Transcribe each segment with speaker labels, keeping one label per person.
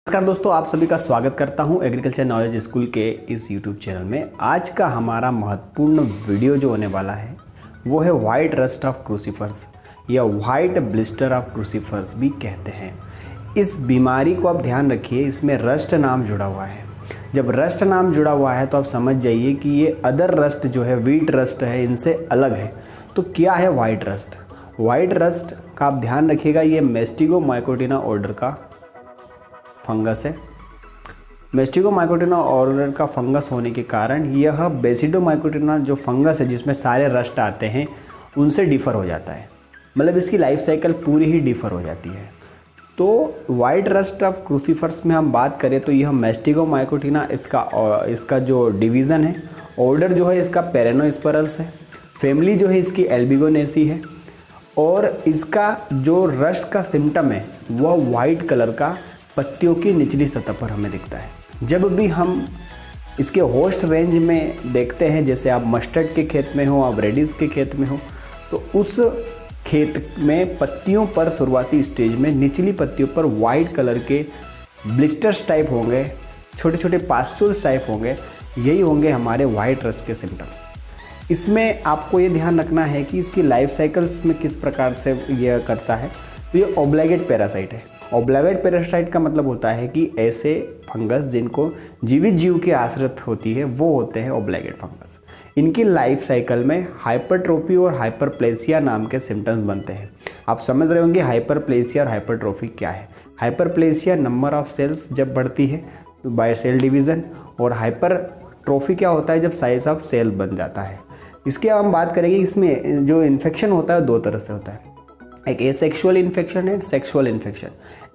Speaker 1: नमस्कार दोस्तों, आप सभी का स्वागत करता हूं एग्रीकल्चर नॉलेज स्कूल के इस यूट्यूब चैनल में। आज का हमारा महत्वपूर्ण वीडियो जो होने वाला है वो है वाइट रस्ट ऑफ क्रूसीफर्स या वाइट ब्लिस्टर ऑफ क्रूसीफर्स भी कहते हैं। इस बीमारी को आप ध्यान रखिए, इसमें रस्ट नाम जुड़ा हुआ है। जब रस्ट नाम जुड़ा हुआ है तो आप समझ जाइए कि ये अदर रस्ट जो है, व्हीट रस्ट है, इनसे अलग है। तो क्या है वाइट रस्ट? वाइट रस्ट का आप ध्यान रखिएगा, ये मैस्टिगोमाइकोटिना ऑर्डर का फंगस है। मैस्टिगोमाइकोटिना ऑर्डर का फंगस होने के कारण यह बेसिडोमाइकोटिना जो फंगस है जिसमें सारे रस्ट आते हैं उनसे डिफ़र हो जाता है। मतलब इसकी लाइफ साइकिल पूरी ही डिफ़र हो जाती है। तो वाइट रस्ट ऑफ क्रूसीफर्स में हम बात करें तो यह मैस्टिगोमाइकोटिना इसका जो डिवीज़न है, ऑर्डर जो है इसका पेरेनोस्पेरल्स है, फैमिली जो है इसकी एल्बिगोनेसी है और इसका जो रस्ट का सिम्टम है वह वाइट कलर का पत्तियों की निचली सतह पर हमें दिखता है। जब भी हम इसके होस्ट रेंज में देखते हैं, जैसे आप मस्टर्ड के खेत में हो, आप रेडिस के खेत में हो, तो उस खेत में पत्तियों पर शुरुआती स्टेज में निचली पत्तियों पर वाइट कलर के ब्लिस्टर्स टाइप होंगे, छोटे छोटे पास्टुल्स टाइप होंगे। यही होंगे हमारे वाइट रस्ट के सिम्टम। इसमें आपको ये ध्यान रखना है कि इसकी लाइफ साइकिल्स में किस प्रकार से यह करता है। तो ये ऑब्लिगेट पैरासाइट है। ऑब्लिगेट पैरासाइट का मतलब होता है कि ऐसे फंगस जिनको जीवित जीव की आश्रित होती है वो होते हैं ऑब्लिगेट फंगस। इनकी लाइफ साइकिल में हाइपरट्रोफी और हाइपरप्लेसिया नाम के सिम्टम्स बनते हैं। आप समझ रहे होंगे हाइपरप्लेसिया और हाइपरट्रोफी क्या है। हाइपरप्लेसिया नंबर ऑफ सेल्स जब बढ़ती है बाय सेल डिवीज़न, और हाइपरट्रोफी क्या होता है जब साइज ऑफ सेल बन जाता है। इसकी हम बात करेंगे, इसमें जो इन्फेक्शन होता है दो तरह से होता है, एक एसेक्सुअल इन्फेक्शन है, सेक्सुअल इन्फेक्शन।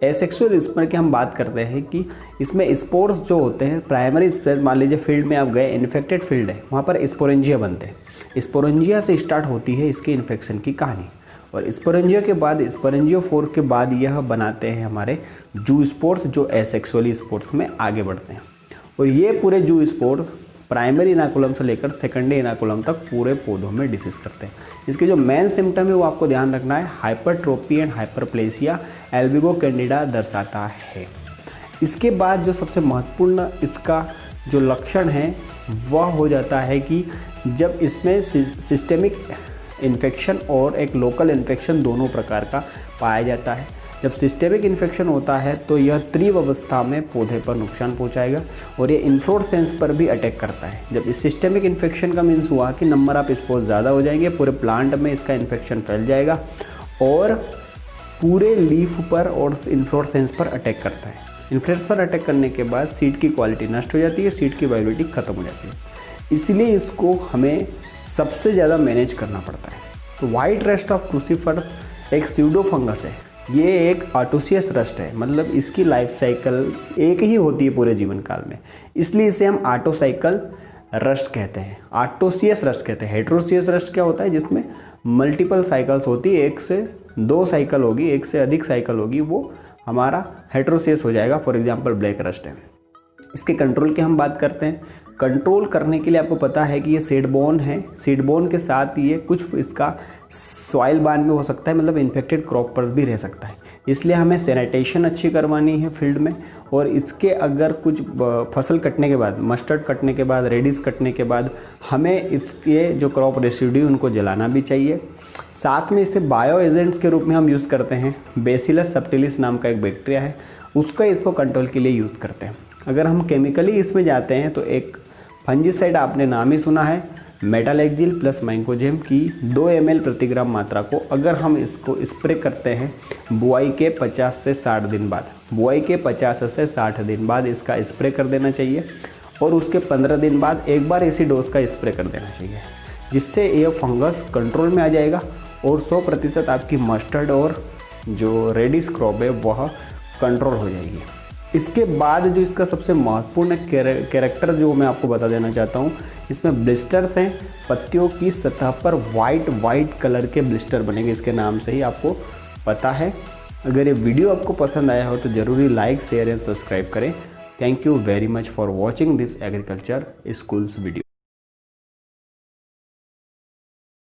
Speaker 1: एसेक्सुअल इस पर की हम बात करते हैं कि इसमें स्पोर्स जो होते हैं प्राइमरी स्पेस, मान लीजिए फील्ड में आप गए, इन्फेक्टेड फील्ड है, वहाँ पर स्पोरेंजिया बनते हैं। स्पोरेंजिया से स्टार्ट होती है इसके इन्फेक्शन की कहानी, और स्पोरेंजिया के बाद स्पोरेंजियोफोर के बाद यह बनाते हैं हमारे जू स्पोर्स जो एसेक्सुअली स्पोर्स में आगे बढ़ते हैं। और ये पूरे जू स्पोर्स प्राइमरी इनाकुलम से लेकर सेकेंडरी इनाकुलम तक पूरे पौधों में डिसीज करते हैं। इसके जो मेन सिम्टम है वो आपको ध्यान रखना है, hypertrophy and hyperplasia Albugo Candida दर्शाता है। इसके बाद जो सबसे महत्वपूर्ण इसका जो लक्षण है वह हो जाता है कि जब इसमें सिस्टेमिक इन्फेक्शन और एक लोकल इन्फेक्शन दोनों प्रकार का पाया जाता है। जब सिस्टेमिक इन्फेक्शन होता है तो यह तीव्र अवस्था में पौधे पर नुकसान पहुंचाएगा और ये इन्फ्लोरेसेंस पर भी अटैक करता है। जब इस सिस्टेमिक इन्फेक्शन का मीन्स हुआ कि नंबर ऑफ स्पोर्स ज़्यादा हो जाएंगे, पूरे प्लांट में इसका इन्फेक्शन फैल जाएगा और पूरे लीफ पर और इन्फ्लोरेसेंस पर अटैक करता है। इन्फ्लोरेंस पर अटैक करने के बाद सीड की क्वालिटी नष्ट हो जाती है, सीड की वाइबिलिटी खत्म हो जाती है। इसलिए इसको हमें सबसे ज़्यादा मैनेज करना पड़ता है। तो वाइट रस्ट ऑफ क्रूसीफर एक स्यूडो फंगस है। ये एक आटोसियस रस्ट है, मतलब इसकी लाइफ साइकिल एक ही होती है पूरे जीवन काल में, इसलिए इसे हम आटोसाइकल रस्ट कहते हैं, आटोसियस रस्ट कहते हैं। हेट्रोसियस रस्ट क्या होता है जिसमें मल्टीपल साइकिल्स होती है, एक से दो साइकिल होगी, एक से अधिक साइकिल होगी, वो हमारा हेट्रोसियस हो जाएगा। फॉर एग्जांपल ब्लैक रस्ट है। इसके कंट्रोल की हम बात करते हैं। कंट्रोल करने के लिए आपको पता है कि ये सीडबोर्न है, सीडबोर्न के साथ ये कुछ इसका सॉइल बान भी हो सकता है, मतलब इन्फेक्टेड क्रॉप पर भी रह सकता है। इसलिए हमें सैनिटेशन अच्छी करवानी है फील्ड में, और इसके अगर कुछ फसल कटने के बाद, मस्टर्ड कटने के बाद, रेडिस कटने के बाद हमें इसके जो क्रॉप रेसिड्यू उनको जलाना भी चाहिए। साथ में इसे बायो एजेंट्स के रूप में हम यूज़ करते हैं। बेसिलस सबटिलिस नाम का एक बैक्टीरिया है, उसका इसको कंट्रोल के लिए यूज़ करते हैं। अगर हम केमिकली इसमें जाते हैं तो एक फंजीसाइड आपने नाम ही सुना है, मेटालेक्जिल प्लस मैंकोजेम की 2 ml प्रति ग्राम मात्रा को अगर हम इसको स्प्रे करते हैं बुआई के 50 से 60 दिन बाद, बुआई के 50 से 60 दिन बाद इसका स्प्रे कर देना चाहिए, और उसके 15 दिन बाद एक बार इसी डोज का स्प्रे कर देना चाहिए, जिससे यह फंगस कंट्रोल में आ जाएगा और 100% आपकी मस्टर्ड और जो रेडिस क्रॉप है वह कंट्रोल हो जाएगी। इसके बाद जो इसका सबसे महत्वपूर्ण कैरेक्टर जो मैं आपको बता देना चाहता हूँ, इसमें ब्लिस्टर्स हैं, पत्तियों की सतह पर वाइट कलर के ब्लिस्टर बनेंगे, इसके नाम से ही आपको पता है। अगर ये वीडियो आपको पसंद आया हो तो ज़रूरी लाइक, शेयर एंड सब्सक्राइब करें। Thank you very much for watching this agriculture schools video.